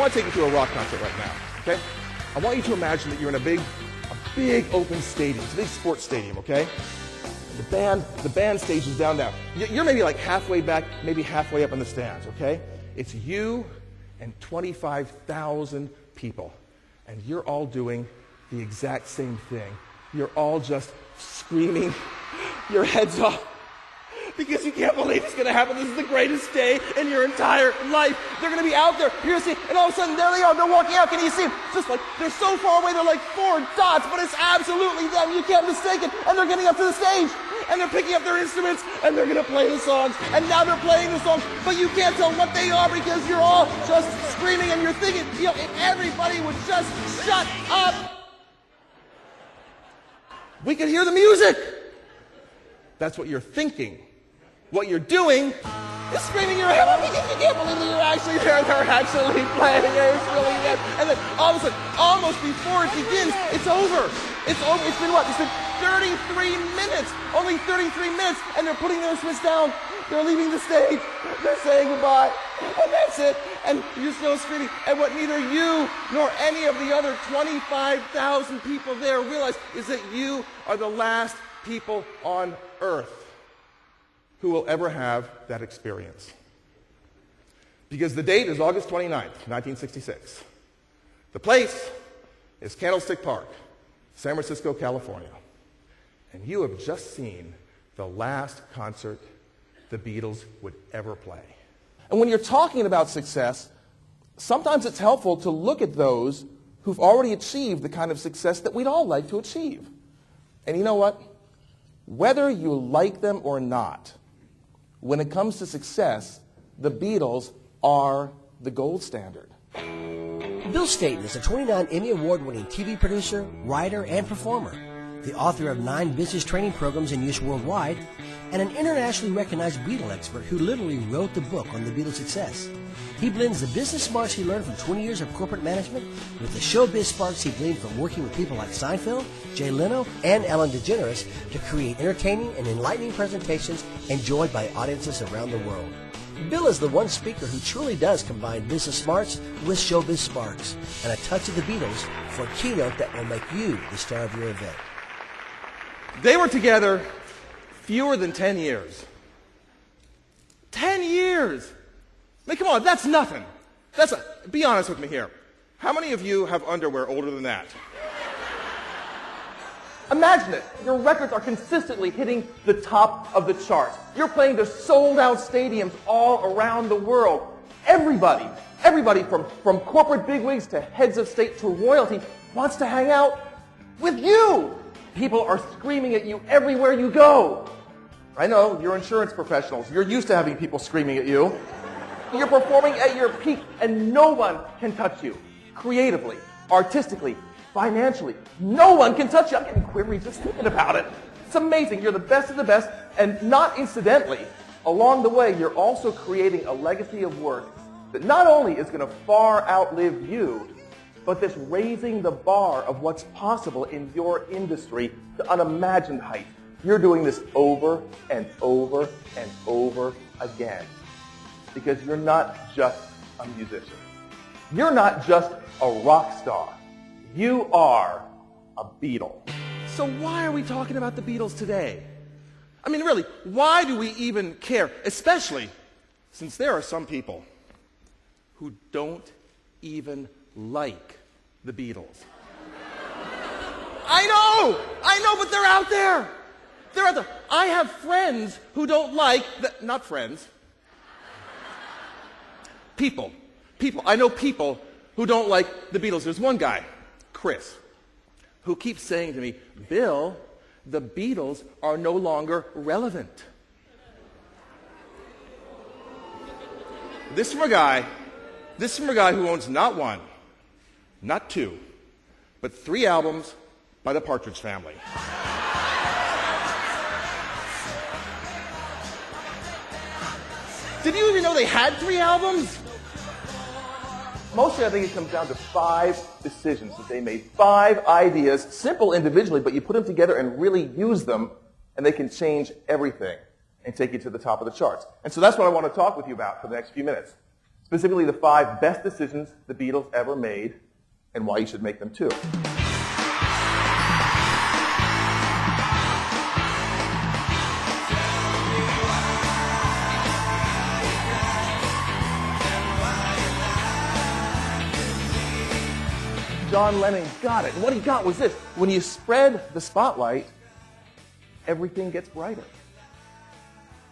want to take you to a rock concert right now, okay? I want you to imagine that you're in a big open stadium. It's a big sports stadium, okay? The band stage is down now. You're maybe like halfway back, maybe halfway up in the stands, okay? It's you and 25,000 people, and you're all doing the exact same thing. You're all just screaming your heads off because you can't believe it's going to happen. This is the greatest day in your entire life. They're going to be out there. You're going to see, and all of a sudden, there they are. They're walking out. Can you see them? Just like, they're so far away, they're like 4 dots, but it's absolutely them. You can't mistake it. And they're getting up to the stage, and they're picking up their instruments, and they're going to play the songs. And now they're playing the songs, but you can't tell what they are because you're all just screaming, and you're thinking, you know, if everybody would just shut up, we could hear the music. That's what you're thinking. What you're doing is screaming your head off because you can't believe that you're actually there. They're actually playing. It's really good. And then all of a sudden, almost before it begins, it's over. It's over. It's been what? It's been 33 minutes. Only 33 minutes. And they're putting their instruments down. They're leaving the stage. They're saying goodbye. And that's it. And you're still screaming. And what neither you nor any of the other 25,000 people there realize is that you are the last people on earth who will ever have that experience. Because the date is August 29th, 1966. The place is Candlestick Park, San Francisco, California. And you have just seen the last concert the Beatles would ever play. And when you're talking about success, sometimes it's helpful to look at those who've already achieved the kind of success that we'd all like to achieve. And you know what? Whether you like them or not, when it comes to success, the Beatles are the gold standard. Bill Stainton is a 29 Emmy Award-winning TV producer, writer, and performer, the author of 9 business training programs in use worldwide, and an internationally recognized Beatle expert who literally wrote the book on the Beatles' success. He blends the business smarts he learned from 20 years of corporate management with the showbiz sparks he gleaned from working with people like Seinfeld, Jay Leno, and Ellen DeGeneres to create entertaining and enlightening presentations enjoyed by audiences around the world. Bill is the one speaker who truly does combine business smarts with showbiz sparks and a touch of the Beatles for a keynote that will make you the star of your event. They were together fewer than 10 years. 10 years! I mean, come on, that's nothing. Be honest with me here. How many of you have underwear older than that? Imagine it. Your records are consistently hitting the top of the charts. You're playing to sold-out stadiums all around the world. Everybody from corporate bigwigs to heads of state to royalty wants to hang out with you. People are screaming at you everywhere you go. I know, you're insurance professionals. You're used to having people screaming at you. You're performing at your peak, and no one can touch you. Creatively, artistically, financially, no one can touch you. I'm getting quivery just thinking about it. It's amazing. You're the best of the best, and not incidentally, along the way, you're also creating a legacy of work that not only is going to far outlive you, but that's raising the bar of what's possible in your industry to unimagined heights. You're doing this over and over and over again. Because you're not just a musician. You're not just a rock star. You are a Beatle. So why are we talking about the Beatles today? I mean, really, why do we even care? Especially since there are some people who don't even like the Beatles. I know, but they're out there. They're out there. I have friends who don't like, not friends, people. I know people who don't like the Beatles. There's one guy, Chris, who keeps saying to me, Bill, the Beatles are no longer relevant. This from a guy who owns not 1, not 2, but 3 albums by the Partridge Family. Did you even know they had 3 albums? Mostly, I think it comes down to 5 decisions that they made. 5 ideas, simple individually, but you put them together and really use them, and they can change everything and take you to the top of the charts. And so that's what I want to talk with you about for the next few minutes. Specifically, the 5 best decisions the Beatles ever made and why you should make them too. John Lennon got it. And what he got was this. When you spread the spotlight, everything gets brighter.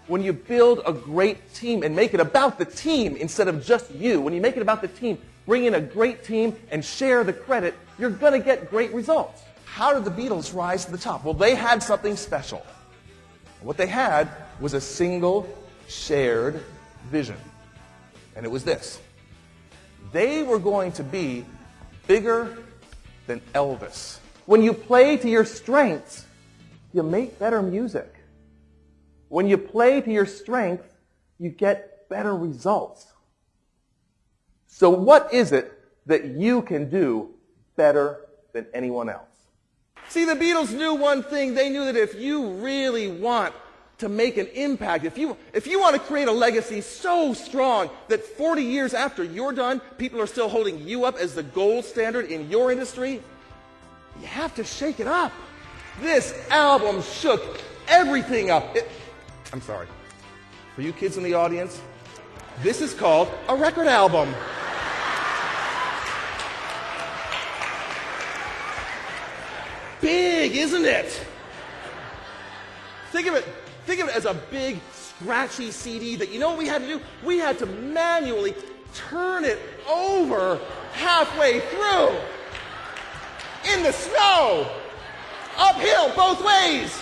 When you build a great team and make it about the team instead of just you, when you make it about the team, bring in a great team and share the credit, you're going to get great results. How did the Beatles rise to the top? Well, they had something special. What they had was a single shared vision. And it was this. They were going to be bigger than Elvis. When you play to your strengths, you make better music. When you play to your strength, you get better results. So what is it that you can do better than anyone else? See, the Beatles knew one thing. They knew that if you really want to make an impact, if you want to create a legacy so strong that 40 years after you're done, people are still holding you up as the gold standard in your industry, you have to shake it up. This album shook everything up. I'm sorry. For you kids in the audience, this is called a record album. Big, isn't it? Think of it as a big, scratchy CD that, you know what we had to do? We had to manually turn it over halfway through. In the snow. Uphill, both ways.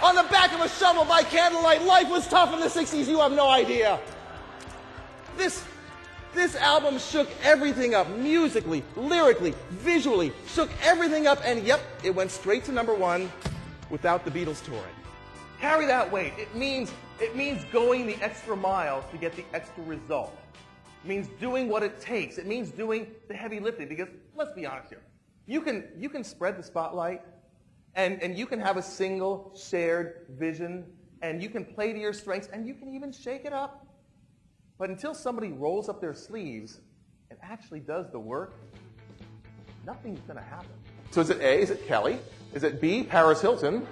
On the back of a shovel by candlelight. Life was tough in the 60s. You have no idea. This album shook everything up. Musically, lyrically, visually. Shook everything up. And yep, it went straight to #1 without the Beatles touring. Carry that weight. It means going the extra mile to get the extra result. It means doing what it takes. It means doing the heavy lifting. Because let's be honest here. You can spread the spotlight. And you can have a single shared vision, and you can play to your strengths, and you can even shake it up. But until somebody rolls up their sleeves and actually does the work, nothing's going to happen. So is it A, is it Kelly? Is it B, Paris Hilton?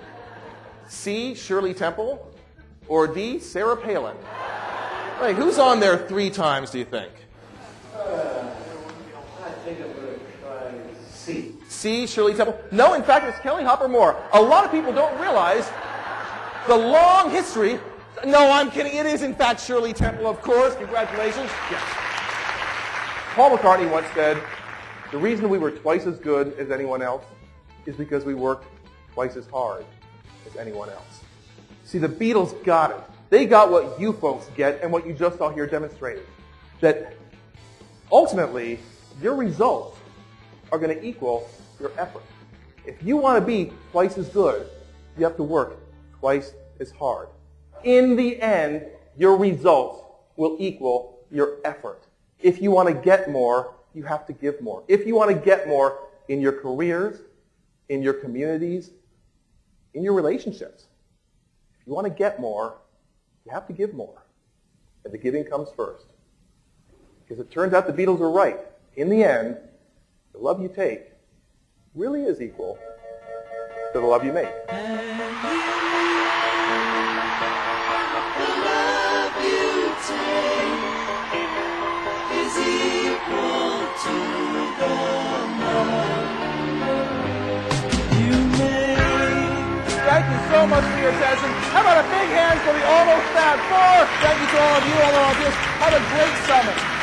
C, Shirley Temple? Or D, Sarah Palin? Like, who's on there 3 times, do you think? I think I'm going to try C. C, Shirley Temple? No, in fact, it's Kelly Hopper Moore. A lot of people don't realize the long history. No, I'm kidding. It is, in fact, Shirley Temple, of course. Congratulations. Yes. Paul McCartney once said, the reason we were twice as good as anyone else is because we worked twice as hard as anyone else. See, the Beatles got it. They got what you folks get and what you just saw here demonstrated. That ultimately, your results are going to equal your effort. If you want to be twice as good, you have to work twice as hard. In the end, your results will equal your effort. If you want to get more, you have to give more. If you want to get more in your careers, in your communities, in your relationships, if you want to get more, you have to give more. And the giving comes first. Because it turns out the Beatles were right. In the end, the love you take really is equal to the love you make. Thank you so much for your attention. How about a big hand for the Almost Fab 4? Thank you to all of you, all of this. Have a great summer.